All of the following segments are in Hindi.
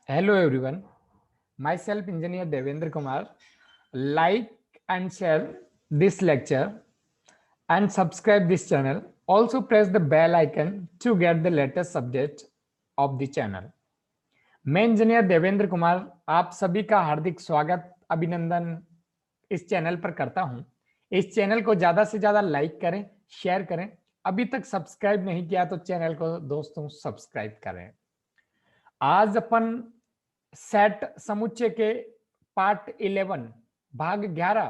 Hello everyone, myself Engineer Devendra Kumar. Like and share this lecture and subscribe this channel. Also press the bell icon to get the latest update of the channel. मैं इंजीनियर देवेंद्र कुमार आप सभी का हार्दिक स्वागत अभिनंदन इस चैनल पर करता हूं। इस चैनल को ज्यादा से ज्यादा लाइक करें, शेयर करें। अभी तक सब्सक्राइब नहीं किया तो चैनल को दोस्तों सब्सक्राइब करें। आज अपन सेट समुच्चय के पार्ट 11 भाग 11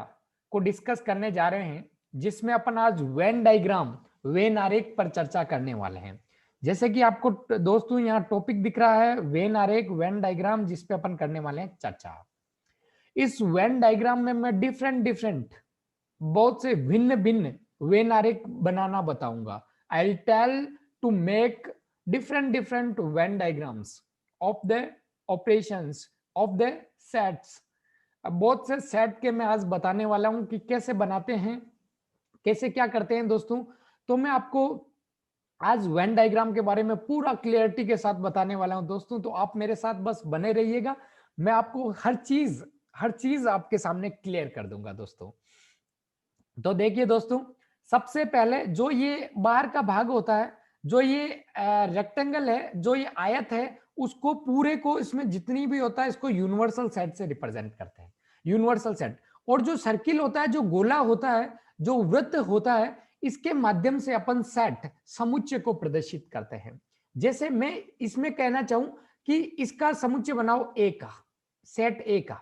को डिस्कस करने जा रहे हैं, जिसमें अपन आज वेन डायग्राम वेन आरेख पर चर्चा करने वाले हैं। जैसे कि आपको दोस्तों यहाँ टॉपिक दिख रहा है वेन आरेख वेन डायग्राम, जिसपे अपन करने वाले हैं चर्चा। इस वेन डायग्राम में मैं डिफरेंट डिफरेंट बहुत से भिन्न भिन्न वेन आरेख बनाना बताऊंगा। I will tell to make different different Venn diagrams of the operations of the sets. अब बहुत से सेट के मैं आज बताने वाला हूं कि कैसे बनाते हैं, कैसे क्या करते हैं दोस्तों। तो मैं आपको आज वेन डायग्राम के बारे में पूरा क्लियरिटी के साथ बताने वाला हूं दोस्तों। तो आप मेरे साथ बस बने रहिएगा, मैं आपको हर चीज आपके सामने क्लियर कर दूंगा दोस्तों। तो देखिए दोस्तों, सबसे पहले जो ये बाहर का भाग होता है, जो ये रेक्टेंगल है, जो ये आयत है, उसको पूरे को इसमें जितनी भी होता है इसको यूनिवर्सल सेट से रिप्रेजेंट करते हैं, यूनिवर्सल सेट। और जो सर्किल होता है, जो गोला होता है, जो वृत्त होता है, इसके माध्यम से अपन सेट समुच्चय को प्रदर्शित करते हैं। जैसे मैं इसमें कहना चाहूं कि इसका समुच्चय बनाओ ए का, सेट ए का,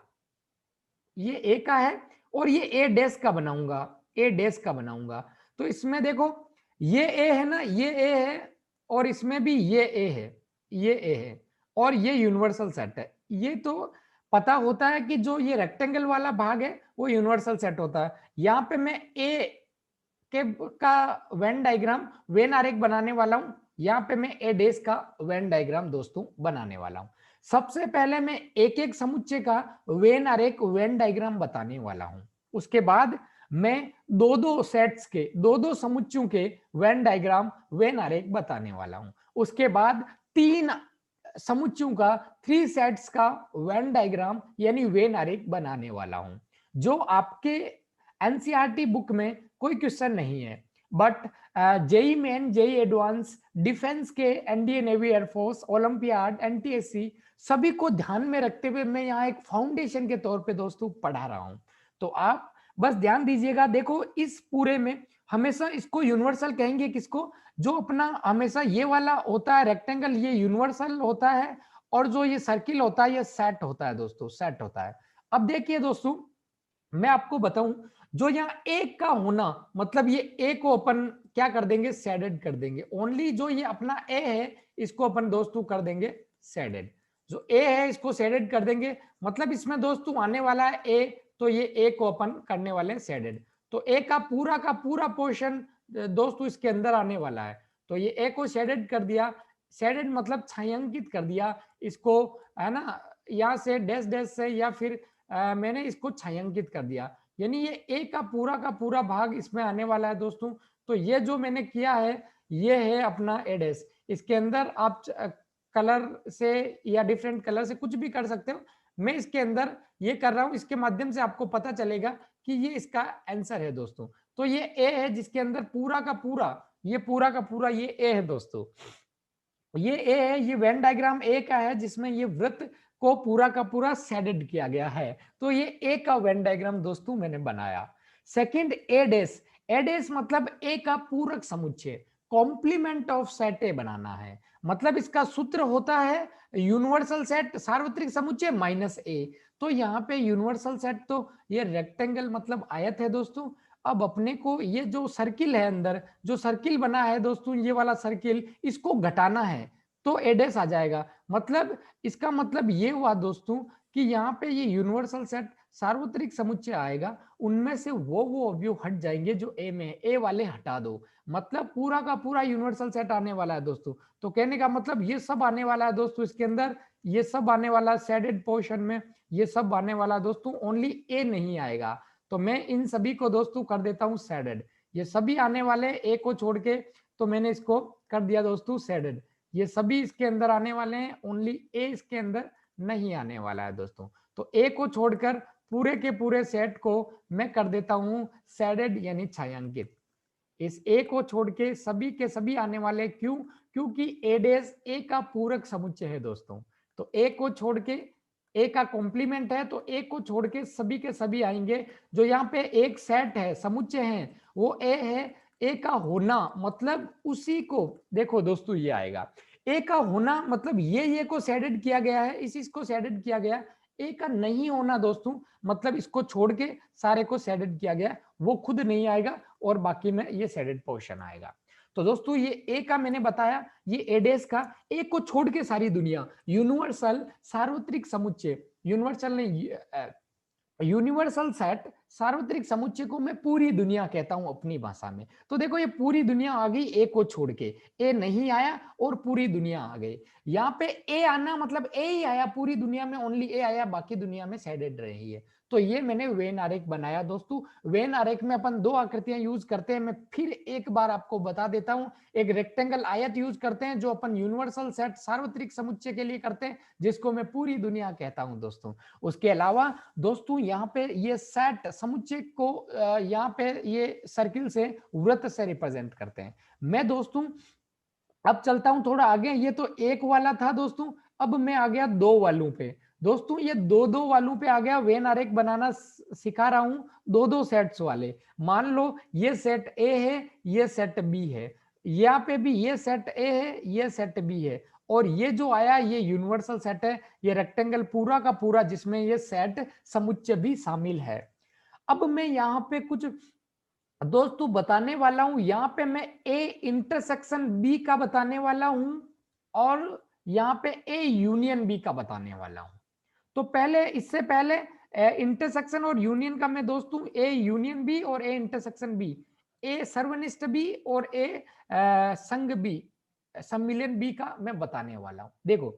ये ए का है और ये ए डैश का बनाऊंगा, ए डैश का बनाऊंगा। तो इसमें देखो ये ए है ना, ये ए है, और इसमें भी ये ए है, ये ए है, और ये यूनिवर्सल सेट है। ये तो पता होता है कि जो ये रेक्टेंगल वाला भाग है वो यूनिवर्सल सेट होता है। यहां पे मैं ए के का वेन डायग्राम वेन आरेख बनाने वाला हूं। यहां पे मैं ए डैश का वेन डायग्राम दोस्तों बनाने वाला हूं। सबसे पहले मैं एक एक समुच्चय का वेन आरेख वेन डायग्राम बताने वाला हूं। उसके बाद मैं दो दो सेट्स के दो दो समुच्चयों के वेन डायग्राम वेन आरेख बताने वाला हूं। उसके बाद तीन समुच्चयों का, थ्री सेट्स का वेन डायग्राम यानी वेन आरेख बनाने वाला हूं, जो आपके एनसीईआरटी बुक में कोई क्वेश्चन नहीं है। But JEE Main, JEE Advance, defence के, NDA, navy, air force, Olympiad, NTSC, सभी को ध्यान में रखते हुए मैं यहाँ एक फाउंडेशन के तौर पे दोस्तों पढ़ा रहा हूं। तो आप बस ध्यान दीजिएगा। देखो इस पूरे में हमेशा इसको यूनिवर्सल कहेंगे किसको, जो अपना हमेशा ये वाला होता है रेक्टेंगल, ये यूनिवर्सल होता है, और जो ये सर्किल होता है ये सेट होता है दोस्तों, सेट होता है। अब देखिए दोस्तों, मैं आपको बताऊं, जो यहाँ एक का होना मतलब ये ए को अपन क्या कर देंगे, शेडेड कर देंगे। ओनली जो ये अपना ए है इसको अपन दोस्तों कर देंगे शेडेड। जो ए है इसको शेडेड कर देंगे, मतलब इसमें दोस्तों आने वाला है ए, तो ये ए को अपन करने वाले हैं शेडेड। तो ए का पूरा पोर्शन दोस्तों इसके अंदर आने वाला है। तो ये ए को शेडेड कर दिया, शेडेड मतलब छायांकित कर दिया इसको, है ना, यहाँ से डैश डैश से, या फिर मैंने इसको छायांकित कर दिया, यानी ये ए का पूरा भाग इसमें आने वाला है दोस्तों। तो ये जो मैंने किया है ये है अपना ए डैश। इसके अंदर आप कलर से या डिफरेंट कलर से कुछ भी कर सकते हो। मैं इसके अंदर ये कर रहा हूं, इसके माध्यम से आपको पता चलेगा कि ये इसका आंसर है दोस्तों। तो ये ए है जिसके अंदर पूरा का पूरा ये ए है दोस्तों। ये ए है, ये वेन डायग्राम ए का है जिसमें ये वृत्त को पूरा का पूरा शेडेड किया गया है। तो ये ए का वेन डायग्राम दोस्तों मैंने बनाया। सेकंड ए डैश, ए डैश मतलब ए का पूरक समुच्चय, कॉम्प्लीमेंट ऑफ सेट ए बनाना है। मतलब इसका सूत्र होता है यूनिवर्सल सेट सार्वत्रिक समुच्चय माइनस ए। तो यहाँ पे यूनिवर्सल सेट तो ये रेक्टेंगल मतलब आयत है दोस्तों। अब अपने को ये जो सर्किल है, अंदर जो सर्किल बना है दोस्तों, ये वाला सर्किल, इसको घटाना है तो ए डैश आ जाएगा। मतलब इसका मतलब ये हुआ दोस्तों कि यहाँ पे ये यूनिवर्सल सेट सार्वत्रिक समुच्चय आएगा, उनमें से वो अवयव हट जाएंगे जो ए में है, ए वाले हटा दो। मतलब पूरा का पूरा यूनिवर्सल सेट आने वाला है दोस्तों। तो कहने का मतलब ये सब आने वाला है दोस्तों इसके अंदर, ये सब आने वाला है शेडेड पोर्शन में, ये सब आने वाला है दोस्तों, ओनली ए नहीं आएगा। तो मैं इन सभी को दोस्तों कर देता हूं शेडेड। ये सभी आने वाले ए को छोड़ के, तो मैंने इसको कर दिया दोस्तों शेडेड। ये सभी इसके अंदर आने वाले हैं, ओनली ए इसके अंदर नहीं आने वाला है दोस्तों। तो ए को छोड़कर पूरे के पूरे सेट को मैं कर देता हूं शेडेड यानी छायांकित। इस ए को छोड़ के सभी के सभी आने वाले, क्यों? क्योंकि ए डैश ए का पूरक समुच्चय है दोस्तों। तो ए को छोड़ के, ए का कॉम्प्लीमेंट है, तो ए को छोड़ के सभी के सभी आएंगे। जो यहाँ पे एक सेट है, समुच्चय है, वो ए है। ए का होना मतलब उसी को, देखो दोस्तों ये आएगा ए का होना मतलब ये को शेडेड किया गया है, इसको शेडेड किया गया। ए का नहीं होना दोस्तों मतलब इसको छोड़ के सारे को शेडेड किया गया, वो खुद नहीं आएगा और बाकी में ये शेडेड पोर्शन आएगा। तो दोस्तों ये ए का मैंने बताया, ये ए डैश का, ए को छोड़ के सारी दुनिया, यूनिवर्सल सार्वत्रिक समुच्चय, यूनिवर्सल नहीं, यूनिवर्सल सेट सार्वत्रिक समुच्चय को मैं पूरी दुनिया कहता हूं अपनी भाषा में। तो देखो ये पूरी दुनिया आ गई ए को छोड़ के, ए नहीं आया और पूरी दुनिया आ गई। यहाँ पे ए आना मतलब ए ही आया, पूरी दुनिया में ओनली ए आया, बाकी दुनिया में शेडेड रही है। तो ये मैंने वेन आरेख बनाया दोस्तों। वेन आरेख में अपन दो आकृतियां यूज करते हैं, मैं फिर एक बार आपको बता देता हूं। एक रेक्टेंगल आयत यूज करते हैं जो अपन यूनिवर्सल सेट सार्वत्रिक समुच्चय के लिए करते हैं, जिसको मैं पूरी दुनिया कहता हूं दोस्तों। उसके अलावा दोस्तों यहाँ पे ये सेट समुच्चय को यहाँ पे ये सर्किल से, वृत्त से रिप्रेजेंट करते हैं। मैं दोस्तों अब चलता हूं थोड़ा आगे, ये तो एक वाला था दोस्तों, अब मैं आ गया दो वालों पे। दोस्तों ये दो दो वालों पे आ गया, वेन आरेख बनाना सिखा रहा हूं दो दो सेट्स वाले। मान लो ये सेट ए है, ये सेट बी है, यहाँ पे भी ये सेट ए है, ये सेट बी है, और ये जो आया ये यूनिवर्सल सेट है, ये रेक्टेंगल पूरा का पूरा जिसमें ये सेट समुच्चय भी शामिल है। अब मैं यहाँ पे कुछ दोस्तों बताने वाला हूं, यहाँ पे मैं ए इंटरसेक्शन बी का बताने वाला हूं और यहाँ पे ए यूनियन बी का बताने वाला हूं। तो पहले, इससे पहले इंटरसेक्शन और यूनियन का मैं दोस्तों ए यूनियन बी और ए इंटरसेक्शन बी, ए सर्वनिष्ठ बी और ए संघ बी, सम्मिलन बी का मैं बताने वाला हूं। देखो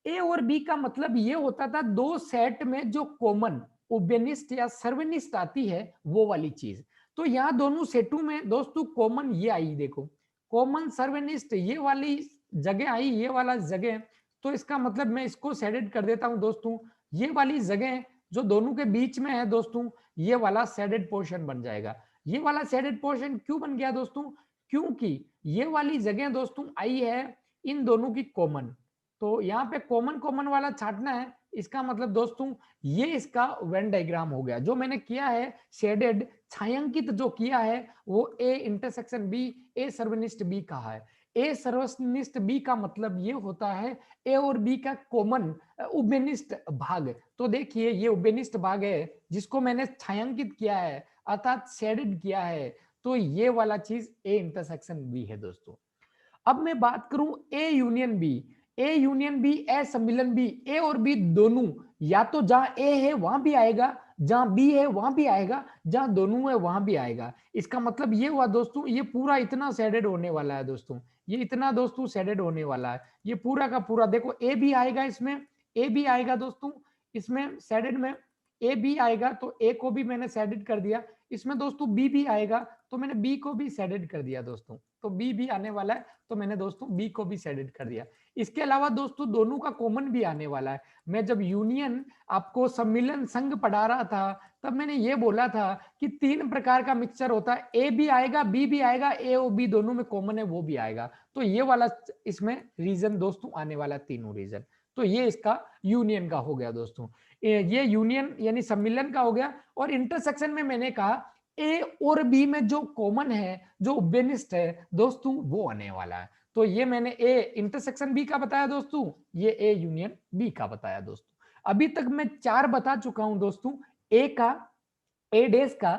ए और बी का मतलब ये होता था दो सेट में जो कॉमन उभयनिष्ठ या सर्वनिष्ठ आती है वो वाली चीज। तो यहाँ दोनों सेटों में दोस्तों कॉमन ये आई, देखो कॉमन सर्वनिष्ठ ये वाली जगह आई, ये वाला जगह। तो इसका मतलब मैं इसको शेडेड कर देता हूं दोस्तों, ये वाली जगह जो दोनों के बीच में है दोस्तों, ये वाला शेडेड पोर्शन बन जाएगा। ये वाला शेडेड पोर्शन क्यों बन गया दोस्तों? क्योंकि ये वाली जगह दोस्तों आई है इन दोनों की कॉमन। तो यहाँ पे कॉमन कॉमन वाला छाटना है, इसका मतलब दोस्तों ये इसका वेन डायग्राम हो गया। जो मैंने किया है शेडेड छायांकित जो किया है वो ए इंटरसेक्शन बी, ए सर्वनिष्ठ बी कहा है। ए सर्वनिष्ठ बी का मतलब ये होता है ए और बी का कॉमन उभयनिष्ठ भाग। तो देखिए ये उभयनिष्ठ भाग है जिसको मैंने छायांकित किया है अर्थात शेडेड किया है। तो ये वाला चीज ए इंटरसेक्शन बी है दोस्तों। अब मैं बात करूं A union B, A union B, A सम्मिलन बी, ए और बी दोनों या तो जहां ए है वहां भी आएगा, जहां बी है वहां भी आएगा, जहां दोनों है वहां भी आएगा। इसका मतलब ये हुआ दोस्तों ये पूरा इतना शेडेड होने वाला है दोस्तों, ये इतना दोस्तों शेडेड होने वाला है, ये पूरा का पूरा। देखो ए भी आएगा इसमें, ए भी आएगा दोस्तों इसमें शेडेड में, ए भी आएगा तो ए को भी मैंने शेडेड कर दिया। इसमें दोस्तों बी भी आएगा तो मैंने बी को भी शेडेड कर दिया दोस्तों। तो बी भी आने वाला है तो मैंने दोस्तों बी को भी शेडेड कर दिया। इसके अलावा दोस्तों दोनों का कॉमन भी आने वाला है। मैं जब यूनियन आपको सम्मिलन संघ पढ़ा रहा था तब मैंने ये बोला था कि तीन प्रकार का मिक्सचर होता है, ए भी आएगा बी भी आएगा, ए और बी दोनों में कॉमन है वो भी आएगा। तो ये वाला इसमें रीजन दोस्तों आने वाला, तीनों रीजन। तो ये इसका यूनियन का हो गया दोस्तों, ये यूनियन यानी सम्मिलन का हो गया। और इंटरसेक्शन में मैंने कहा ए और बी में जो कॉमन है, जो उभयनिष्ठ है दोस्तों वो आने वाला है। तो ये मैंने ए इंटरसेक्शन बी का बताया दोस्तों, ये ए यूनियन बी का बताया दोस्तों। अभी तक मैं चार बता चुका हूं दोस्तों, ए का, ए डैश का,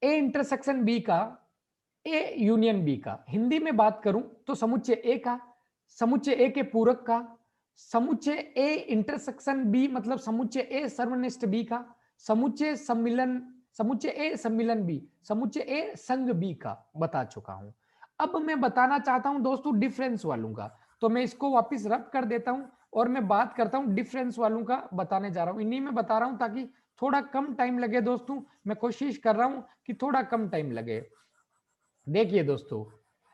ए इंटरसेक्शन बी का, ए यूनियन बी का। हिंदी में बात करूं तो समुच्चय ए का, समुच्चय ए के पूरक का, समुच्चय ए इंटरसेक्शन बी मतलब समुच्चय ए सर्वनिष्ठ बी का, समुच्चय सम्मिलन, समुच्चय ए सम्मिलन बी, समुच्चय ए संघ बी का बता चुका हूं। अब मैं बताना चाहता हूं दोस्तों डिफरेंस वालों का। तो मैं इसको वापस रब कर देता हूं और मैं बात करता हूं डिफरेंस वालों का बताने जा रहा हूं। इन्हीं में बता रहा हूं ताकि थोड़ा कम टाइम लगे दोस्तों, मैं कोशिश कर रहा हूं कि थोड़ा कम टाइम लगे। देखिए दोस्तों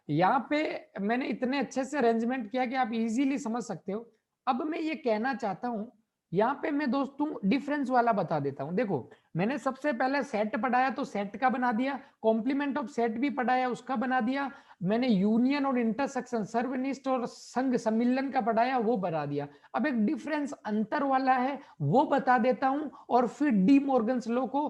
यहाँ पे मैंने इतने अच्छे से अरेंजमेंट किया कि आप इजीली समझ सकते हो। अब मैं ये कहना चाहता हूं यहाँ पे मैं दोस्तों डिफरेंस वाला बता देता हूं। देखो मैंने सबसे पहले सेट पढ़ाया तो सेट का बना दिया, कॉम्प्लीमेंट ऑफ सेट भी पढ़ाया उसका बना दिया, मैंने यूनियन और इंटरसेक्शन सर्वनिष्ठ और संघ सम्मिलन का पढ़ाया वो बना दिया। अब एक डिफरेंस अंतर वाला है वो बता देता हूं और फिर डी मॉर्गन्स लॉ को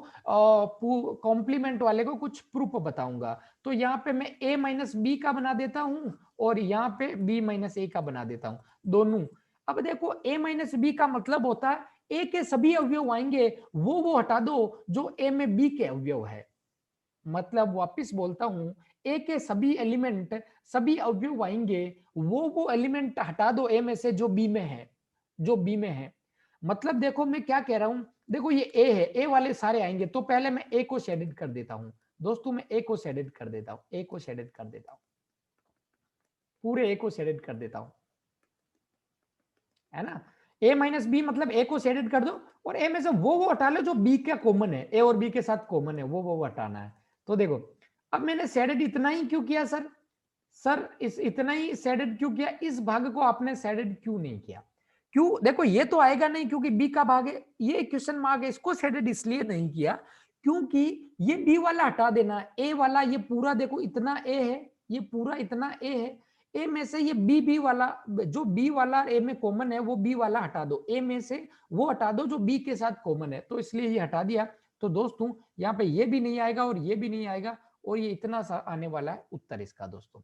कॉम्प्लीमेंट वाले को कुछ प्रूफ बताऊंगा। तो यहाँ पे मैं a माइनस बी का बना देता हूं और यहाँ पे b माइनस ए का बना देता हूं दोनों। अब देखो a माइनस बी का मतलब होता है ए के सभी अवयव आएंगे वो हटा दो जो ए में बी के अवयव है। मतलब वापिस बोलता हूं ए के सभी एलिमेंट सभी अवयव आएंगे वो एलिमेंट हटा दो ए में से जो बी में है, जो बी में है। मतलब देखो मैं क्या कह रहा हूं, देखो ये ए है, ए वाले सारे आएंगे तो पहले मैं ए को शेडेड कर देता हूं दोस्तों, मैं ए को शेडेड कर देता हूं, ए को शेडेड कर देता हूं, पूरे ए को शेडेड कर देता हूं, है ना। a माइनस बी मतलब a को शेडेड कर दो और a में से वो हटा लो जो b का कॉमन है, a और b के साथ कॉमन है वो हटाना है। तो देखो अब मैंने शेडेड इतना ही क्यों किया सर, सर इस इतना ही शेडेड क्यों किया, इस भाग को आपने शेडेड क्यों नहीं किया, क्यों, देखो ये तो आएगा नहीं क्योंकि b का भाग है, ये क्वेश्चन मार्क है, इसको शेडेड इसलिए नहीं किया क्योंकि ये b वाला हटा देना, a वाला ये पूरा देखो इतना a है, ये पूरा इतना a है, ए में से ये बी वाला जो बी वाला ए में कॉमन है वो बी वाला हटा दो, ए में से वो हटा दो जो बी के साथ कॉमन है, तो इसलिए ये हटा दिया। तो दोस्तों यहाँ पे ये भी नहीं आएगा और ये भी नहीं आएगा और ये इतना सा आने वाला है उत्तर इसका दोस्तों।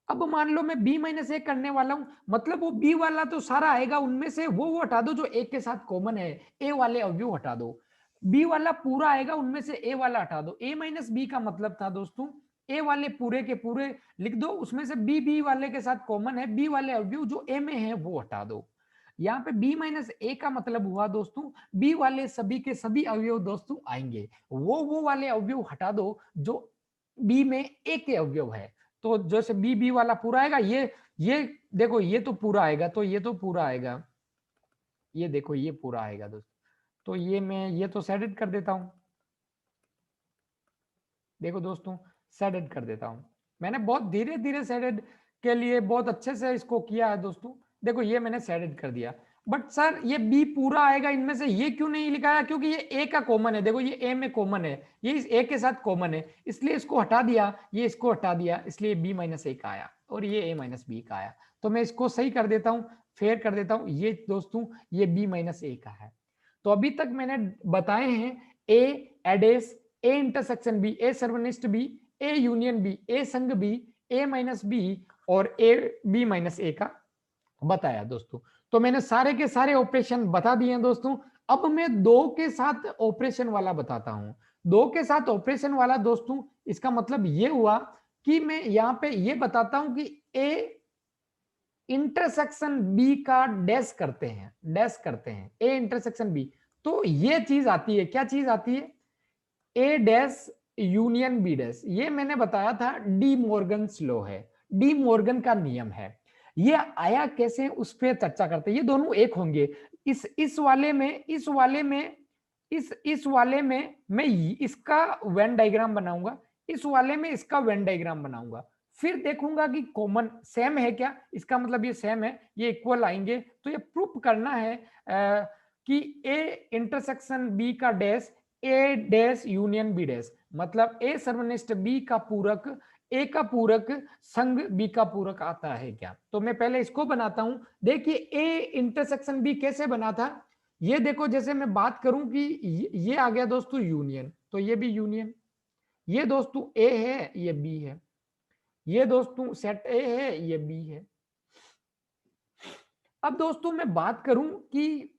अब मान लो मैं b माइनस ए करने वाला हूं, मतलब वो b वाला तो सारा आएगा, उनमें से वो हटा दो जो ए के साथ कॉमन है, ए वाले अवयव हटा दो, b वाला पूरा आएगा उनमें से ए वाला हटा दो। a माइनस बी का मतलब था दोस्तों ए वाले पूरे के पूरे लिख दो, उसमें से बी वाले के साथ कॉमन है, बी वाले अवयव जो ए में है वो हटा दो। यहाँ पे b माइनस ए का मतलब हुआ दोस्तों b वाले सभी के सभी अवयव दोस्तों आएंगे, वो वाले अवयव हटा दो जो b में ए के अवयव है। तो जैसे बी वाला पूरा आएगा, ये देखो ये तो पूरा आएगा, तो ये तो पूरा आएगा, ये देखो ये पूरा आएगा दोस्तों। तो ये मैं ये तो सेडेड कर देता हूं, देखो दोस्तों सेडेड कर देता हूं, मैंने बहुत धीरे धीरे सेडेड के लिए बहुत अच्छे से इसको किया है दोस्तों। देखो ये मैंने सेडेड कर दिया, बट सर ये बी पूरा आएगा, इनमें से ये क्यों नहीं लिखा है, क्योंकि ये ए का कॉमन है, देखो ये ए में कॉमन है, ये इस ए के साथ कॉमन है, इसलिए इसको हटा दिया, ये इसको हटा दिया, इसलिए बी माइनस ए का आया और ये ए माइनस बी का आया। तो मैं इसको सही कर देता हूँ, फेयर कर देता हूँ, ये दोस्तों ये बी माइनस ए का है। तो अभी तक मैंने बताए हैं ए एडेस, ए इंटरसेक्शन बी, ए सर्वनिष्ठ B, A union B, A संघ बी, ए माइनस बी और ए बी माइनस ए का बताया दोस्तों। तो मैंने सारे के सारे ऑपरेशन बता दिए हैं दोस्तों। अब मैं दो के साथ ऑपरेशन वाला बताता हूं, दो के साथ ऑपरेशन वाला दोस्तों इसका मतलब ये हुआ कि मैं यहां पे ये बताता हूं कि ए इंटरसेक्शन बी का डैश करते हैं, डैश करते हैं ए इंटरसेक्शन बी, तो ये चीज आती है, क्या चीज आती है, ए डैश यूनियन बी डैश, ये मैंने बताया था डी मॉर्गन्स लॉ है, डी मॉर्गन का नियम है। ये आया कैसे उस पर चर्चा करते हैं, ये दोनों एक होंगे, इस वाले में इस वाले में मैं इसका वेन डायग्राम बनाऊंगा, इस वाले में इसका वेन डायग्राम बनाऊंगा, फिर देखूंगा कि कॉमन सेम है क्या, इसका मतलब ये सेम है, ये इक्वल आएंगे, तो ये प्रूफ करना है कि ए इंटरसेक्शन बी का डैश ए डैश यूनियन बी डैश, मतलब ए सर्वनिष्ठ बी का पूरक ए का पूरक संघ बी का पूरक आता है क्या। तो मैं पहले इसको बनाता हूं, देखिए ए इंटरसेक्शन बी कैसे बना था, ये देखो जैसे मैं बात करूं कि ये आ गया दोस्तों यूनियन, तो ये भी यूनियन, ये दोस्तों ए है ये बी है, ये दोस्तों सेट ए है ये बी है। अब दोस्तों मैं बात करूं कि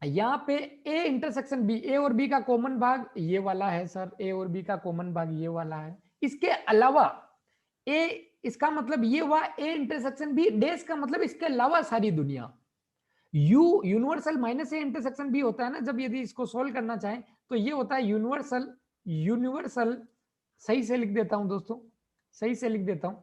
यहाँ पे ए इंटरसेक्शन बी, ए और बी का कॉमन भाग ये वाला है सर, ए और बी का कॉमन भाग ये वाला है, इसके अलावा ए, इसका मतलब ये हुआ ए इंटरसेक्शन बी डैश का मतलब इसके अलावा सारी दुनिया, U universal minus A intersection B होता है ना, जब यदि इसको सोल्व करना चाहें तो ये होता है यूनिवर्सल, यूनिवर्सल सही से लिख देता हूं दोस्तों, सही से लिख देता हूं,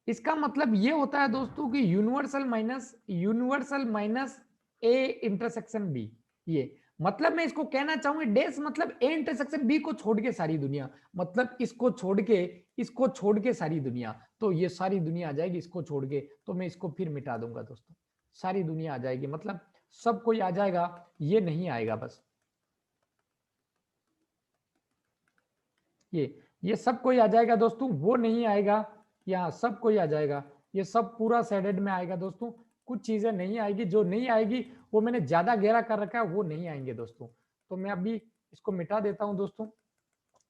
इसका मतलब ये होता है दोस्तों कि universal minus A intersection B, ये मतलब मैं इसको कहना चाहूंगा डैश मतलब ए इंटरसेक्शन बी को छोड़ के सारी दुनिया, मतलब इसको छोड़ के सारी दुनिया, तो ये सारी दुनिया आ जाएगी इसको छोड़ के, तो मैं इसको फिर मिटा दूंगा दोस्तों, सारी दुनिया आ जाएगी, मतलब सब कोई आ जाएगा, ये नहीं आएगा बस, ये सब कोई आ जाएगा दोस्तों, वो नहीं आएगा, यहाँ सब कोई आ जाएगा, ये सब पूरा शेडेड में आएगा दोस्तों। कुछ चीजें नहीं आएगी, जो नहीं आएगी वो मैंने ज्यादा गहरा कर रखा है, वो नहीं आएंगे दोस्तों। तो मैं अभी इसको मिटा देता हूं दोस्तों,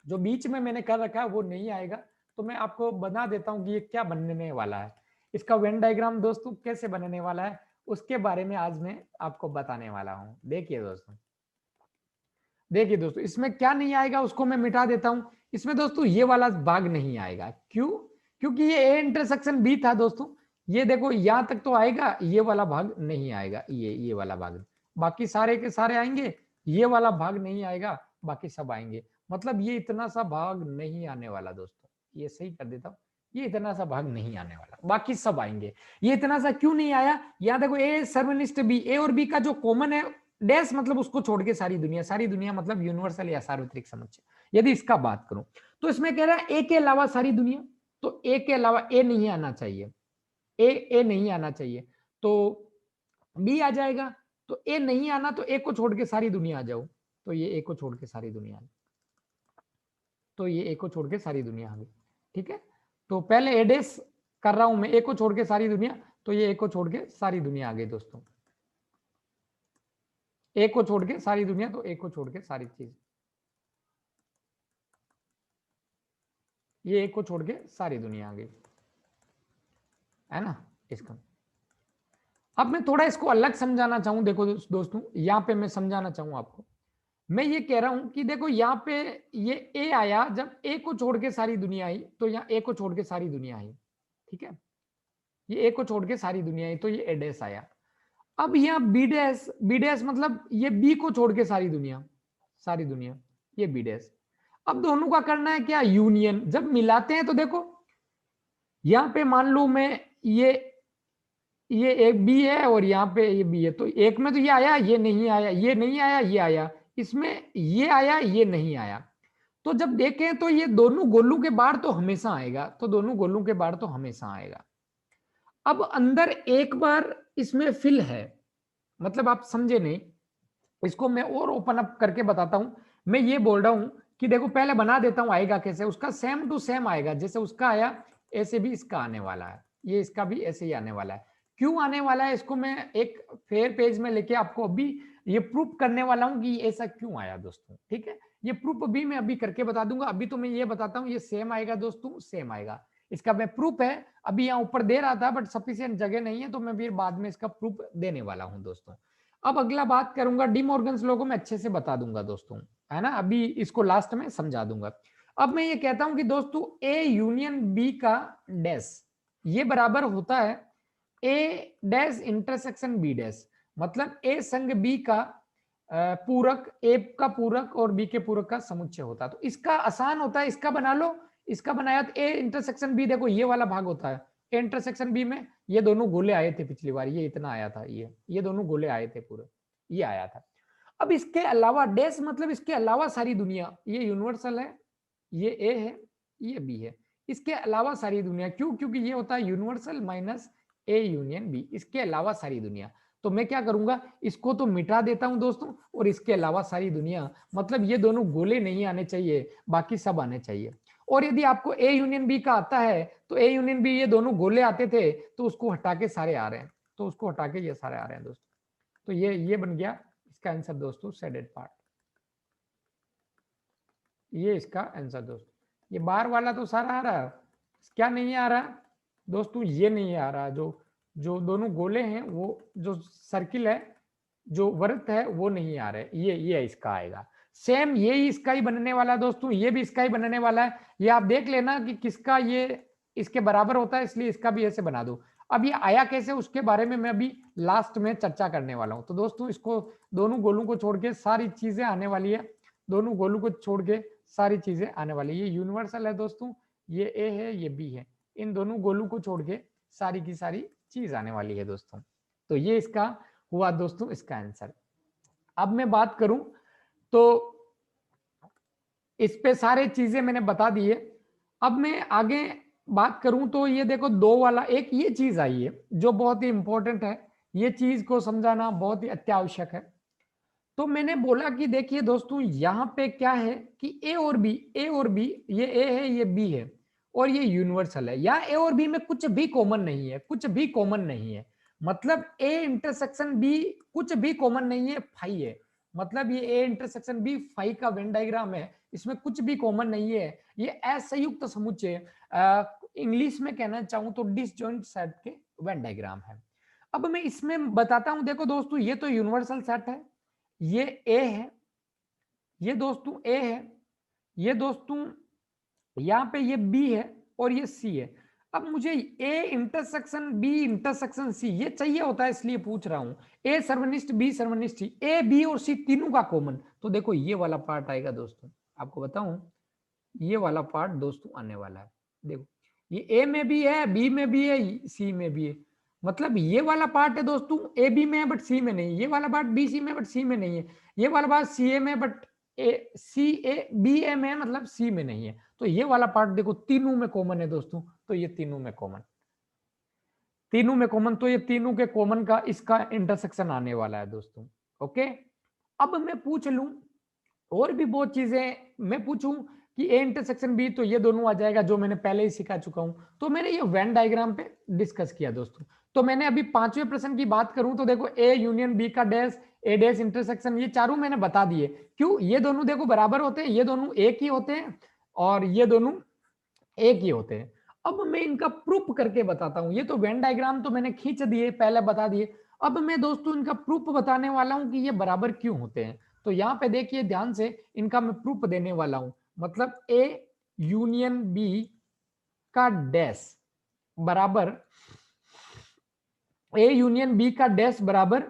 जो बीच में मैंने कर रखा है वो नहीं आएगा। तो मैं आपको बना देता हूं कि ये क्या बनने वाला है, इसका वेन डायग्राम दोस्तों कैसे बनने वाला है, उसके बारे में आज मैं आपको बताने वाला हूं। देखिए दोस्तों, देखिए दोस्तों, इसमें क्या नहीं आएगा उसको मैं मिटा देता हूं। इसमें दोस्तों ये वाला भाग नहीं आएगा, क्यों? क्योंकि ये ए इंटरसेक्शन बी था दोस्तों। ये देखो यहां तक तो आएगा, ये वाला भाग नहीं आएगा, ये वाला भाग, बाकी सारे के सारे आएंगे, ये वाला भाग नहीं आएगा, बाकी सब आएंगे। मतलब ये इतना सा भाग नहीं आने वाला दोस्तों, ये सही कर देता हूं, ये इतना सा भाग नहीं आने वाला, बाकी सब आएंगे। ये इतना सा क्यों नहीं आया? यहाँ देखो ए सर्वनिष्ठ बी, ए और बी का जो कॉमन है डैश, मतलब उसको छोड़ के सारी दुनिया, सारी दुनिया मतलब यूनिवर्सल या सार्वत्रिक समुच्चय। यदि इसका बात करूं तो इसमें कह रहा है ए के अलावा सारी दुनिया, तो ए के अलावा ए नहीं आना चाहिए, ए नहीं आना चाहिए, तो बी आ जाएगा। तो ए नहीं आना, तो ए को छोड़ के सारी दुनिया आ जाओ, तो ये ए को छोड़ के सारी दुनिया, तो ये ए को छोड़ के सारी दुनिया आ गई। ठीक है, तो पहले ए डैश कर रहा हूं मैं, ए को छोड़ के सारी दुनिया, तो ये ए को छोड़ के सारी दुनिया आ गई दोस्तों, ए को छोड़ के सारी दुनिया, तो ए को छोड़ के सारी चीज, ये एक को छोड़ के सारी दुनिया आ गई, है ना। इसका अब मैं थोड़ा इसको अलग समझाना चाहूं। देखो दोस्तों, यहां पे मैं समझाना चाहूं आपको, मैं ये कह रहा हूं कि देखो यहाँ पे ये ए आया, जब ए को छोड़ के सारी दुनिया आई, तो यहाँ ए को छोड़ के सारी दुनिया आई। ठीक है, ये ए को छोड़ के सारी दुनिया आई, तो ये ए डैश आया। अब यहाँ बी डैश, बी डैश मतलब ये बी को छोड़ के सारी दुनिया, सारी दुनिया, ये बी डैश। अब दोनों का करना है क्या? यूनियन। जब मिलाते हैं तो देखो यहां पे मान लो मैं ये एक बी है और यहाँ पे ये बी है, तो एक में तो ये आया, ये नहीं आया, ये नहीं आया, ये आया, इसमें ये आया, ये नहीं आया। तो जब देखें तो ये दोनों गोलों के बाहर तो हमेशा आएगा, तो दोनों गोलों के बाहर तो हमेशा आएगा। अब अंदर एक बार इसमें फिल है, मतलब आप समझे नहीं, इसको मैं और ओपन अप करके बताता हूं। मैं ये बोल रहा हूं कि देखो पहले बना देता हूं, आएगा कैसे, उसका सेम टू सेम आएगा, जैसे उसका आया ऐसे भी इसका आने वाला है, ये इसका भी ऐसे ही आने वाला है। क्यों आने वाला है, इसको मैं एक फेयर पेज में लेके आपको अभी ये प्रूफ करने वाला हूं कि ऐसा क्यों आया दोस्तों। ठीक है, ये प्रूफ भी मैं अभी करके बता दूंगा। अभी तो मैं ये बताता हूं ये सेम आएगा दोस्तों, सेम आएगा, इसका मैं प्रूफ है अभी यहाँ ऊपर दे रहा था, बट सफिशिएंट जगह नहीं है, तो मैं फिर बाद में इसका प्रूफ देने वाला हूं दोस्तों। अब अगला बात करूंगा डी मॉर्गन्स लॉ को मैं अच्छे से बता दूंगा दोस्तों, है ना, अभी इसको लास्ट में समझा दूंगा। अब मैं ये कहता हूं कि दोस्तों ए यूनियन बी का डैश ये बराबर होता है ए डैश इंटरसेक्शन बी डैश, मतलब ए संग बी का पूरक, ए का पूरक और बी के पूरक का समुच्चय होता है। तो इसका आसान होता है, इसका बना लो, इसका बनाया तो ए इंटरसेक्शन बी, देखो ये वाला भाग होता है ए इंटरसेक्शन बी में, ये दोनों गोले आए थे पिछली बार, ये इतना आया था, ये दोनों गोले आए थे पूरे, ये आया था। अब इसके अलावा डैश मतलब इसके अलावा सारी दुनिया, ये यूनिवर्सल है, ये ए है, ये बी है, इसके अलावा सारी दुनिया। क्यों? क्योंकि ये होता है universal minus A union B, इसके अलावा सारी दुनिया। तो मैं क्या करूंगा, इसको तो मिटा देता हूं दोस्तों, और इसके अलावा सारी दुनिया मतलब ये दोनों गोले नहीं आने चाहिए, बाकी सब आने चाहिए। और यदि आपको ए यूनियन बी का आता है, तो ए यूनियन बी ये दोनों गोले आते थे, तो उसको हटा के सारे आ रहे हैं, तो उसको हटा के ये सारे आ रहे हैं दोस्तों। तो ये बन गया इसका आंसर दोस्तों, शेडेड पार्ट, ये इसका आंसर दोस्तों। ये बार वाला तो सारा आ रहा है, क्या नहीं आ रहा दोस्तों, ये नहीं आ रहा, जो जो दोनों गोले हैं, वो जो सर्किल है, जो वृत्त है, वो नहीं आ रहे, ये इसका आएगा। सेम यही इसका ही बनने वाला है दोस्तों, ये भी इसका ही बनने वाला है। ये आप देख लेना कि किसका ये इसके बराबर होता है, इसलिए इसका भी ऐसे बना दो। अब ये आया कैसे, उसके बारे में मैं अभी लास्ट में चर्चा करने वाला हूं। तो दोस्तों इसको दोनों गोलों को छोड़ के सारी चीजें आने वाली है, दोनों गोलों को छोड़ के सारी चीजें आने वाली है। ये यूनिवर्सल है दोस्तों, ये ए है, ये बी है, इन दोनों गोलों को छोड़ के सारी की सारी चीज आने वाली है दोस्तों। तो ये इसका हुआ दोस्तों इसका आंसर। अब मैं बात करूं तो इस पे सारे चीजें मैंने बता दी है। अब मैं आगे बात करूं तो ये देखो दो वाला एक ये चीज आई है जो बहुत ही इंपॉर्टेंट है, ये चीज को समझाना बहुत ही अत्यावश्यक है। तो मैंने बोला कि देखिए दोस्तों यहाँ पे क्या है कि ए और बी, ये ए है ये बी है और ये यूनिवर्सल है। या ए और बी में कुछ भी कॉमन नहीं है, कुछ भी कॉमन नहीं है। मतलब ए इंटरसेक्शन बी कुछ भी कॉमन नहीं है, फाई है। मतलब ये ए इंटरसेक्शन बी फाई का वेन डायग्राम है, इसमें कुछ भी कॉमन नहीं है। ये असंयुक्त समुच्चय, इंग्लिश में कहना चाहूं तो डिसजॉइंट सेट के वेन डायग्राम है। अब मैं इसमें बताता हूं, देखो दोस्तों ये तो यूनिवर्सल सेट है, ये ए है, ये दोस्तों ए है, ये दोस्तों यहां पे ये बी है और ये सी है। अब मुझे A intersection B intersection C ये चाहिए होता है, इसलिए पूछ रहा हूं। ए सर्वनिष्ठ बी सर्वनिष्ठ, ए बी और सी तीनों का कॉमन, तो देखो ये वाला पार्ट आएगा दोस्तों। आपको बताऊं ये वाला पार्ट दोस्तों आने वाला है। देखो ये ए में भी है, बी में भी है, सी में भी है। मतलब ये वाला पार्ट है दोस्तों ए बी में है बट सी में नहीं, ये वाला पार्ट बी सी में बट सी में नहीं है, ये वाला पार्ट सी ए में but A C A B ए में मतलब सी में नहीं है। तो ये वाला पार्ट देखो तीनों में कॉमन है दोस्तों, तो ये तीनों में कॉमन, तीनों में कॉमन, तो ये तीनों के कॉमन का इसका इंटरसेक्शन आने वाला है दोस्तों। ओके, अब मैं पूछ लूं और भी बहुत चीजें, मैं पूछूं कि ए इंटरसेक्शन बी, तो ये दोनों आ जाएगा जो मैंने पहले ही सिखा चुका हूं। तो मैंने ये वेन डायग्राम पे डिस्कस किया दोस्तों। तो मैंने अभी पांचवें प्रश्न की बात करूं तो देखो ए यूनियन बी का डैश, ए डैश इंटरसेक्शन, ये चारों मैंने बता दिए। क्यों, ये दोनों देखो बराबर होते हैं, ये दोनों एक ही होते हैं और ये दोनों एक ही होते हैं। अब मैं इनका प्रूफ करके बताता हूं। ये तो वेन डायग्राम तो मैंने खींच दिए, पहले बता दिए। अब मैं दोस्तों इनका प्रूफ बताने वाला हूं कि ये बराबर क्यों होते हैं। तो यहाँ पे देखिए ध्यान से, इनका मैं प्रूफ देने वाला हूं। मतलब ए यूनियन बी का डैश बराबर, ए यूनियन बी का डैश बराबर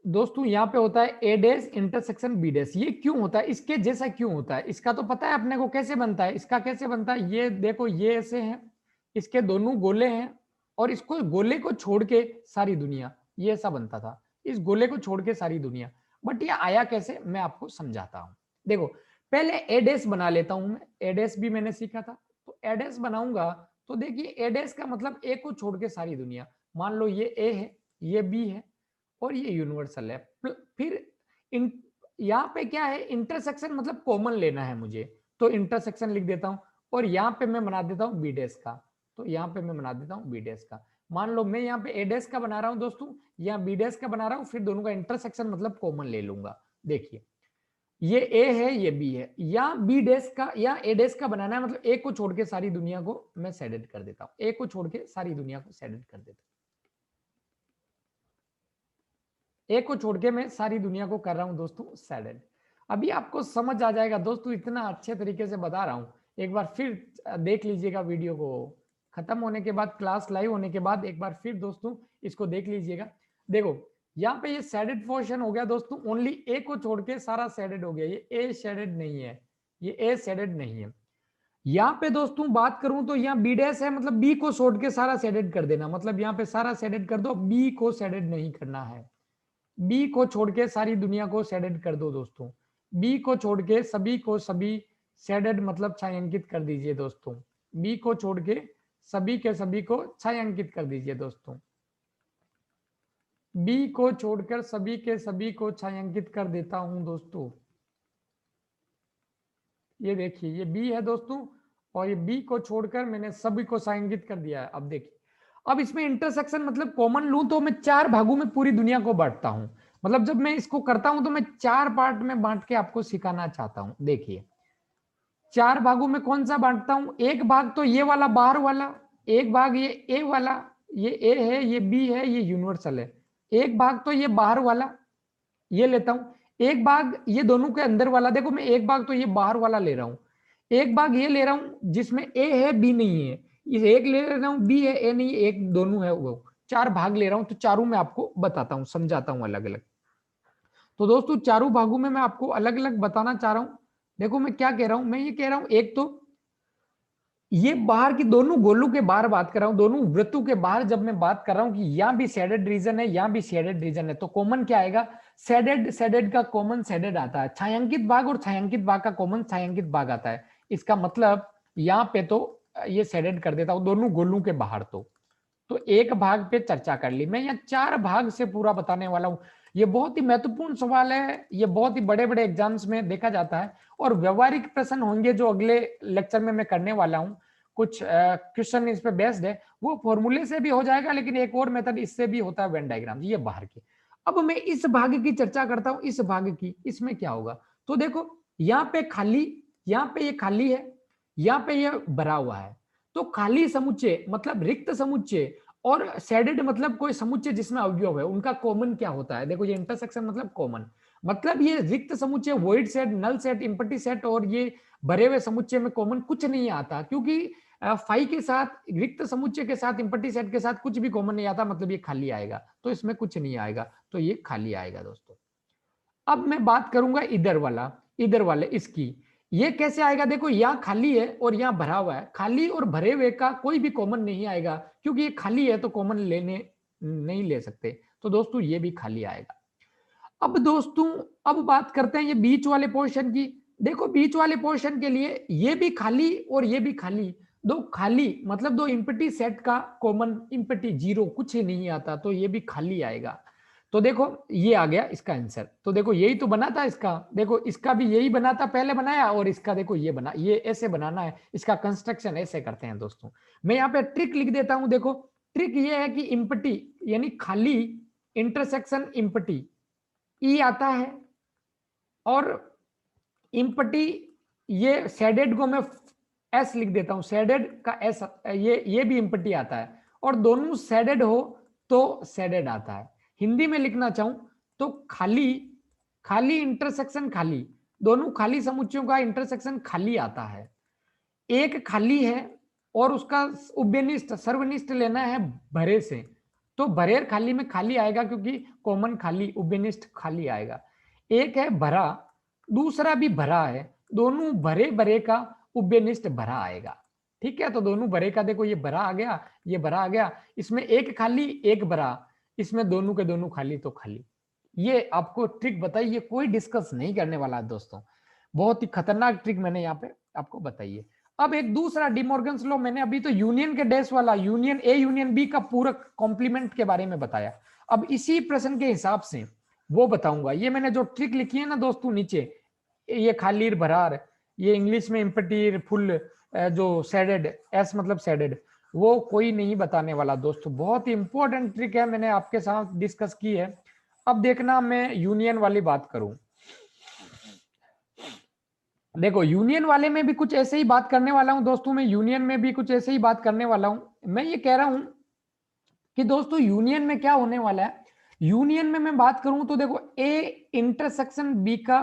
दोस्तों यहाँ पे होता है ए डैश इंटरसेक्शन बी डैश। ये क्यों होता है, इसके जैसा क्यों होता है, इसका तो पता है अपने को कैसे बनता है। इसका कैसे बनता है, ये देखो ये ऐसे है, इसके दोनों गोले हैं और इसको गोले को छोड़ के सारी दुनिया, ये ऐसा बनता था, इस गोले को छोड़ के सारी दुनिया। बट ये आया कैसे, मैं आपको समझाता हूं। देखो पहले ए डैश बना लेता हूं मैं, ए डैश भी मैंने सीखा था। तो ए डैश बनाऊंगा तो देखिए ए डैश का मतलब ए को छोड़ के सारी दुनिया। मान लो ये ए है, ये बी है और ये यूनिवर्सल है। फिर इन यहाँ पे क्या है, इंटरसेक्शन मतलब कॉमन लेना है मुझे, तो इंटरसेक्शन लिख देता हूं और यहाँ पे मैं बना देता हूँ बी डैश का। तो यहाँ पे मैं बना देता हूँ बी डैश का। मान लो मैं यहाँ पे ए डैश का बना रहा हूँ दोस्तों, यहाँ बी डैश का बना रहा हूँ, फिर दोनों का इंटरसेक्शन मतलब कॉमन ले लूंगा। देखिए ये ए है ये बी है, या बी डैश का या ए डैश का बनाना है, मतलब ए को छोड़ के सारी दुनिया को मैं शेडेड कर देता हूँ, ए को छोड़ के सारी दुनिया को शेडेड कर देता हूँ। ए को छोड़ के मैं सारी दुनिया को कर रहा हूं दोस्तों शेडेड। अभी आपको समझ आ जाएगा दोस्तों, इतना अच्छे तरीके से बता रहा हूं। एक बार फिर देख लीजिएगा वीडियो को, खत्म होने के बाद, क्लास लाइव होने के बाद एक बार फिर दोस्तों इसको देख लीजिएगा। देखो यहाँ पे ये शेडेड पोर्शन हो गया दोस्तों, ओनली ए को छोड़ के सारा शेडेड हो गया। ये ए शेडेड नहीं है, ये ए शेडेड नहीं है। यहाँ पे दोस्तों बात करूं तो यहाँ बी डैश है, मतलब बी को छोड़ के सारा शेडेड कर देना, मतलब यहाँ पे सारा शेडेड कर दो, बी को शेडेड नहीं करना है। बी को छोड़ के सारी दुनिया को शेडेड कर दो दोस्तों, बी को छोड़ के सभी को सभी शेडेड मतलब छायांकित कर दीजिए दोस्तों। बी को छोड़ के सभी के सभी को छायांकित कर दीजिए दोस्तों। बी को छोड़कर सभी के सभी को छायांकित कर देता हूं दोस्तों। ये देखिए ये बी है दोस्तों और ये बी को छोड़कर मैंने सभी को छायांकित कर दिया है। अब देखिए, अब इसमें इंटरसेक्शन मतलब कॉमन लूं तो मैं 4 भागों में पूरी दुनिया को बांटता हूं। मतलब जब मैं इसको करता हूं तो मैं 4 पार्ट में बांट के आपको सिखाना चाहता हूं। देखिए 4 भागों में कौन सा बांटता हूं, एक भाग तो ये वाला बाहर वाला, एक भाग ये ए वाला, ये ए है ये बी है ये यूनिवर्सल है। एक भाग तो ये बाहर वाला ये लेता हूं, एक भाग ये दोनों के अंदर वाला। देखो मैं एक भाग तो ये बाहर वाला ले रहा हूं, एक भाग ये ले रहा हूं जिसमें ए है बी नहीं है, इस एक ले रहा हूं बी है ए नहीं है, एक दोनों है वो। 4 भाग ले रहा हूं, तो चारों में आपको बताता हूं, समझाता हूं अलग अलग। तो दोस्तों चारों भागों में मैं आपको अलग अलग बताना चाह रहा हूं। देखो मैं क्या कह रहा हूं, मैं ये कह रहा हूं एक तो ये बाहर की दोनों गोलों के बाहर बात कर रहा हूं, दोनों वृत्तों के बाहर जब मैं बात कर रहा हूं कि यहां भी शेडेड रीजन है यहां भी शेडेड रीजन है, तो कॉमन क्या आएगा, शेडेड शेडेड का कॉमन शेडेड आता है, छायांकित भाग और छायांकित भाग का कॉमन छायांकित भाग आता है। इसका मतलब यहां पे तो ये शेडेड कर देता हूं दोनों गोलों के बाहर। तो तो एक भाग पे चर्चा कर ली। मैं यहाँ 4 भाग से पूरा बताने वाला हूँ। ये बहुत ही महत्वपूर्ण सवाल है, ये बहुत ही बड़े बड़े एग्जाम्स में देखा जाता है, और व्यवहारिक प्रश्न होंगे जो अगले लेक्चर में मैं करने वाला हूँ। कुछ क्वेश्चन इस पे बेस्ड है, वो फॉर्मूले से भी हो जाएगा, लेकिन एक और मेथड इससे भी होता है, वेन डायग्राम। ये बाहर की। अब मैं इस भाग की चर्चा करता हूँ, इस भाग की। इसमें क्या होगा, तो देखो यहाँ पे खाली, यहाँ पे ये खाली है, यहाँ पे ये भरा हुआ है। तो खाली समुच्चय मतलब रिक्त समुच्चय, और शेडेड मतलब कोई समुच्चय जिसमें अवयव है, उनका कॉमन क्या होता है। देखो ये इंटरसेक्शन मतलब कॉमन, मतलब ये रिक्त समुच्चय, void set, null set, empty set और ये भरे हुए समुच्चय में कॉमन कुछ नहीं आता, क्योंकि फाई के साथ, रिक्त समुच्चय के साथ, एम्प्टी सेट के साथ कुछ भी कॉमन नहीं आता, मतलब ये खाली आएगा। तो इसमें कुछ नहीं आएगा, तो ये खाली आएगा दोस्तों। अब मैं बात करूंगा इधर वाला, इधर वाले इसकी, ये कैसे आएगा। देखो यहाँ खाली है और यहाँ भरा हुआ है, खाली और भरे हुए का कोई भी कॉमन नहीं आएगा, क्योंकि ये खाली है तो कॉमन लेने नहीं ले सकते। तो दोस्तों ये भी खाली आएगा। अब दोस्तों अब बात करते हैं ये बीच वाले पोर्शन की। देखो बीच वाले पोर्शन के लिए ये भी खाली और ये भी खाली, दो खाली मतलब दो इम्पटी सेट का कॉमन इम्पटी जीरो, कुछ ही नहीं आता, तो ये भी खाली आएगा। तो देखो ये आ गया इसका आंसर। तो देखो यही तो बना था इसका, देखो इसका भी यही बना था, पहले बनाया, और इसका देखो ये बना, ये ऐसे बनाना है, इसका कंस्ट्रक्शन ऐसे करते हैं दोस्तों। मैं यहाँ पे ट्रिक लिख देता हूं। देखो ट्रिक ये है कि इम्पटी यानी खाली इंटरसेक्शन इम्पटी ई आता है, और इम्पटी ये शेडेड को मैं एस लिख देता हूं, शेडेड का एस, ये भी इम्पटी आता है, और दोनों शेडेड हो तो शेडेड आता है। हिंदी में लिखना चाहूं तो खाली, खाली इंटरसेक्शन खाली, दोनों खाली समुच्चयों का इंटरसेक्शन खाली आता है। एक खाली है और उसका उभयनिष्ठ सर्वनिष्ठ लेना है भरे से, तो भरे खाली में खाली आएगा, क्योंकि कॉमन खाली उभयनिष्ठ खाली आएगा। एक है भरा, दूसरा भी भरा है, दोनों भरे भरे का उभयनिष्ठ भरा आएगा। ठीक है, तो दोनों भरे का, देखो ये भरा आ गया, ये भरा आ गया, इसमें एक खाली एक भरा, इसमें दोनों के दोनों खाली तो खाली। ये आपको ट्रिक बताई, ये कोई डिस्कस नहीं करने वाला है दोस्तों, बहुत ही खतरनाक ट्रिक मैंने यहाँ पे आपको बताई है। अब एक दूसरा डिमॉर्गन्स लॉ, मैंने अभी तो यूनियन के डैश वाला, यूनियन ए यूनियन बी का पूरक कॉम्प्लीमेंट के बारे में बताया। अब इसी प्रश्न के हिसाब से वो बताऊंगा। ये मैंने जो ट्रिक लिखी है ना दोस्तों नीचे, ये खालीर भरार, ये इंग्लिश में इम्पटीर फुल, जो सेडेड, एस मतलब सेडेड, वो कोई नहीं बताने वाला दोस्तों। बहुत ही इंपॉर्टेंट ट्रिक है, मैंने आपके साथ डिस्कस की है। अब देखना मैं यूनियन वाली बात करूं, देखो यूनियन वाले में भी कुछ ऐसे ही बात करने वाला हूं दोस्तों, मैं यूनियन में भी कुछ ऐसे ही बात करने वाला हूं। मैं ये कह रहा हूं कि दोस्तों यूनियन में क्या होने वाला है। यूनियन में मैं बात करूं तो देखो ए इंटरसेक्शन बी का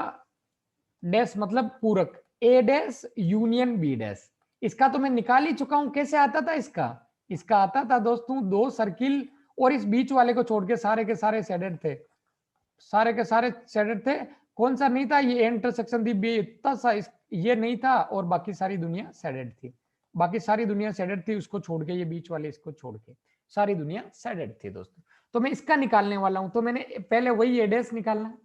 डैश मतलब पूरक, ए डैश यूनियन बी डैश, इसका तो मैं निकाल ही चुका हूं। कैसे आता था इसका, इसका आता था दोस्तों दो सर्किल, और इस बीच वाले को छोड़ के सारे के सारे शेडेड थे, सारे के सारे शेडेड थे। कौन सा नहीं था, ये इंटरसेक्शन दी बी, इतना सा ये नहीं था, और बाकी सारी दुनिया शेडेड थी, बाकी सारी दुनिया शेडेड थी, उसको छोड़ के, ये बीच वाले इसको छोड़ के सारी दुनिया शेडेड थी दोस्तों। तो मैं इसका निकालने वाला हूं, तो मैंने पहले वही ए डैश निकालना है।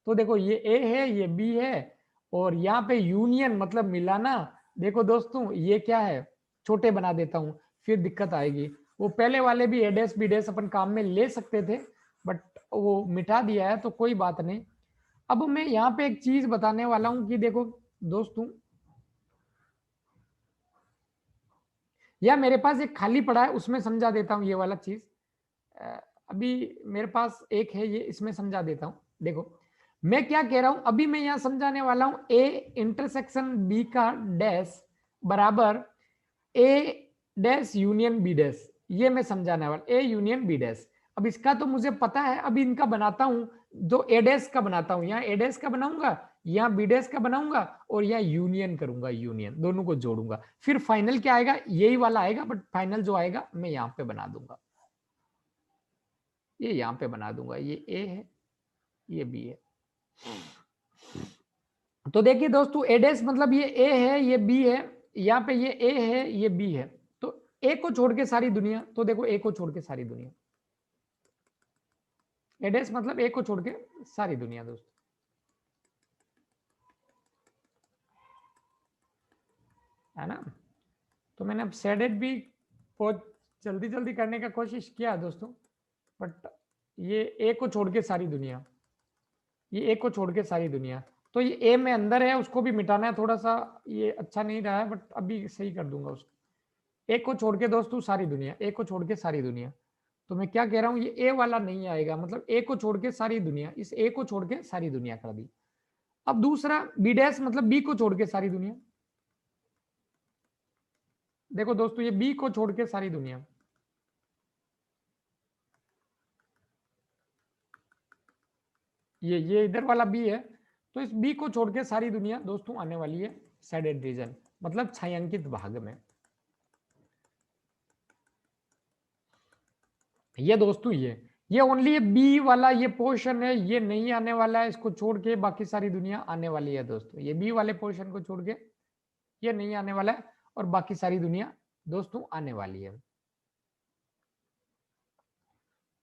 तो देखो ये ए है, ये बी है, और यहाँ पे यूनियन मतलब मिलाना। देखो दोस्तों ये क्या है, छोटे बना देता हूं, फिर दिक्कत आएगी। वो पहले वाले भी ए डैश बी डैश अपन काम में ले सकते थे, बट वो मिटा दिया है, तो कोई बात नहीं। अब मैं यहाँ पे एक चीज बताने वाला हूं कि देखो दोस्तों, या मेरे पास एक खाली पड़ा है, उसमें समझा देता हूं ये वाला चीज। अभी मेरे पास एक है, ये इसमें समझा देता हूं। देखो मैं क्या कह रहा हूं, अभी मैं यहां समझाने वाला हूं ए इंटरसेक्शन बी का डैश बराबर ए डैश यूनियन बी डैश, ये मैं समझाने वाला, ए यूनियन बी डैश। अब इसका तो मुझे पता है, अभी इनका बनाता हूं, जो ए डैश का बनाता हूं, यहाँ ए डैश का बनाऊंगा, यहाँ बी डैश का बनाऊंगा, और यहाँ यूनियन करूंगा, यूनियन दोनों को जोड़ूंगा, फिर फाइनल क्या आएगा, यही वाला आएगा, बट फाइनल जो आएगा मैं यहाँ पे बना दूंगा, ये यहाँ पे बना दूंगा, ये ए है, ये बी है। तो देखिए दोस्तों ए डैश मतलब ये ए है, ये बी है, यहाँ पे ये ए है, ये बी है, तो ए को छोड़ के सारी दुनिया, तो देखो ए को छोड़ के सारी दुनिया, ए डैश मतलब ए को छोड़ के सारी दुनिया दोस्तों, है ना। तो मैंने अब शेडेड भी जल्दी जल्दी करने का कोशिश किया दोस्तों, बट ये ए को छोड़ के सारी दुनिया, ये ए को छोड़ के सारी दुनिया, तो ये ए में अंदर है, उसको भी मिटाना है थोड़ा सा, ये अच्छा नहीं रहा है, बट अभी सही कर दूंगा उसको। ए को छोड़ के दोस्तों सारी दुनिया, ए को छोड़ के सारी दुनिया, तो मैं क्या कह रहा हूँ, ये ए वाला नहीं आएगा, मतलब ए को छोड़ के सारी दुनिया, इस ए को छोड़ के सारी दुनिया कर दी। अब दूसरा बी डैश, मतलब बी को छोड़ के सारी दुनिया। देखो दोस्तों, ये बी को छोड़ के सारी दुनिया, ये इधर वाला बी है, तो इस बी को छोड़ के सारी दुनिया दोस्तों आने वाली है शेडेड रीजन, मतलब छायांकित भाग में। ये दोस्तों ये ओनली ये बी वाला ये पोर्शन है, ये नहीं आने वाला है, इसको छोड़ के बाकी सारी दुनिया आने वाली है दोस्तों। ये बी वाले पोर्शन को छोड़ के ये नहीं आने वाला है, और बाकी सारी दुनिया दोस्तों आने वाली है।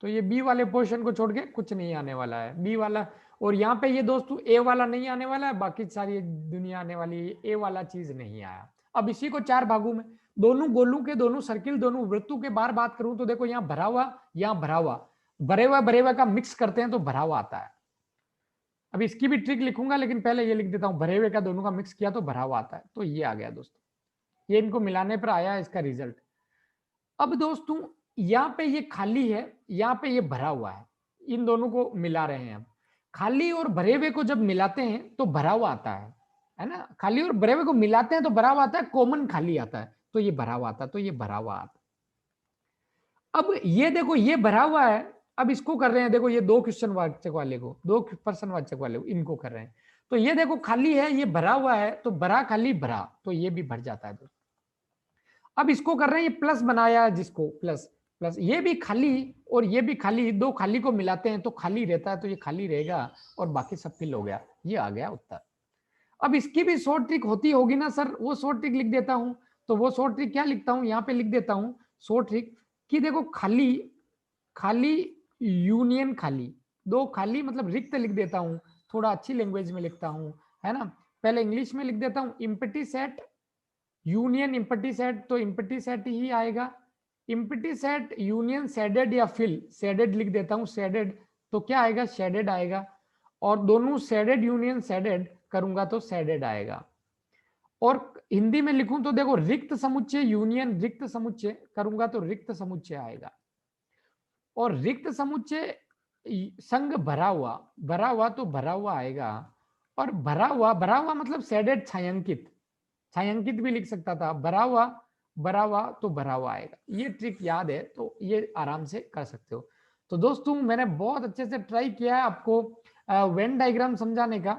तो ये बी वाले पोर्शन को छोड़ के कुछ नहीं आने वाला है, बी वाला। और यहाँ पे ये दोस्तों ए वाला नहीं आने वाला है, बाकी सारी दुनिया आने वाली है, ए वाला चीज नहीं आया। अब इसी को चार भागों में, दोनों गोलों के, दोनों सर्किल, दोनों वृत्तों के बार बात करूं तो देखो, यहाँ भरा हुआ, यहाँ भरा हुआ, भरे हुआ का मिक्स करते हैं तो भरा हुआ आता है। अब इसकी भी ट्रिक लिखूंगा, लेकिन पहले ये लिख देता हूं, भरे हुए का दोनों का मिक्स किया तो भरा हुआ आता है, तो ये आ गया दोस्तों, ये इनको मिलाने पर आया इसका रिजल्ट। अब दोस्तों यहाँ पे ये खाली है, यहाँ पे ये भरा हुआ है, इन दोनों को मिला रहे हैं हम। खाली और भरे हुए को जब मिलाते हैं तो भरा हुआ आता है ना, खाली और भरे हुए को मिलाते हैं तो भरा हुआ आता है, कॉमन खाली आता है तो ये भरा हुआ आता है, तो ये भरा हुआ आता है। अब ये देखो, ये भरा हुआ है, अब इसको कर रहे हैं, देखो ये दो क्वेश्चन वाचक वाले को, दो पर्सन वाचक वाले को, इनको कर रहे हैं, तो ये देखो खाली है, ये भरा हुआ है, तो भरा खाली भरा, तो ये भी भर जाता है दोस्तों। अब इसको कर रहे हैं, ये प्लस बनाया है, जिसको प्लस प्लस, ये भी खाली और ये भी खाली, दो खाली को मिलाते हैं तो खाली रहता है, तो ये खाली रहेगा और बाकी सब फिल हो गया, ये आ गया उत्तर। अब इसकी भी शॉर्ट ट्रिक होती होगी ना सर, वो शॉर्ट ट्रिक लिख देता हूं, तो वो शॉर्ट ट्रिक क्या लिखता हूं, यहाँ पे लिख देता हूं शॉर्ट ट्रिक, कि देखो खाली खाली यूनियन खाली, दो खाली मतलब रिक्त लिख देता हूं, थोड़ा अच्छी लैंग्वेज में लिखता हूं, है ना। पहले इंग्लिश में लिख देता हूं, empty set union empty set, तो इम्पटी सेट ही आएगा, इम्पटी सेट यूनियन शेडेड या फिल, शेडेड लिख देता हूं, शेडेड, तो क्या आएगा, शेडेड आएगा, और दोनों शेडेड यूनियन शेडेड करूंगा तो शेडेड आएगा। और हिंदी में लिखूं तो देखो, रिक्त समुच्चय यूनियन रिक्त समुच्चय करूंगा तो रिक्त समुच्चय आएगा, और रिक्त समुच्चय संग भरा हुआ तो भरा हुआ आएगा, और भरा हुआ मतलब शेडेड छायांकित, छायांकित भी लिख सकता था, भरा हुआ तो भरा हुआ आएगा। ये ट्रिक याद है तो ये आराम से कर सकते हो। तो दोस्तों मैंने बहुत अच्छे से ट्राई किया है आपको वेन डायग्राम समझाने का।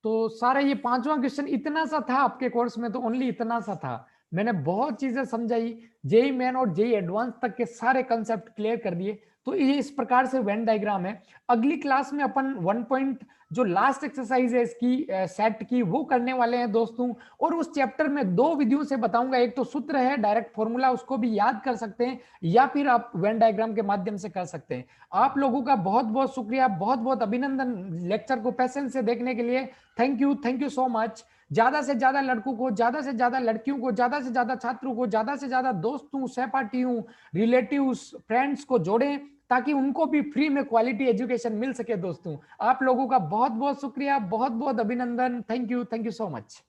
तो सारा ये पांचवा क्वेश्चन इतना सा था आपके कोर्स में, तो ओनली इतना सा था, मैंने बहुत चीजें समझाई, जेई मेन और जेई एडवांस तक के सारे कंसेप्ट क्लियर कर दिए। तो ये इस प्रकार से वेन डायग्राम है। अगली क्लास में अपन 1 पॉइंट जो लास्ट एक्सरसाइज है इसकी सेट की, वो करने वाले हैं दोस्तों। और उस चैप्टर में दो विधियों से बताऊंगा, एक तो सूत्र है डायरेक्ट फॉर्मूला, उसको भी याद कर सकते हैं, या फिर आप वेन डायग्राम के माध्यम से कर सकते हैं। आप लोगों का बहुत बहुत शुक्रिया, बहुत बहुत अभिनंदन लेक्चर को पेशेंस से देखने के लिए। Thank you so much. ज्यादा से ज्यादा लड़कों को, ज्यादा से ज्यादा लड़कियों को, ज्यादा से ज्यादा छात्रों को, ज्यादा से ज्यादा दोस्तों, सहपाठियों, रिलेटिव्स, फ्रेंड्स को जोड़ें, ताकि उनको भी फ्री में क्वालिटी एजुकेशन मिल सके। दोस्तों आप लोगों का बहुत बहुत शुक्रिया, बहुत बहुत अभिनंदन। Thank you so much.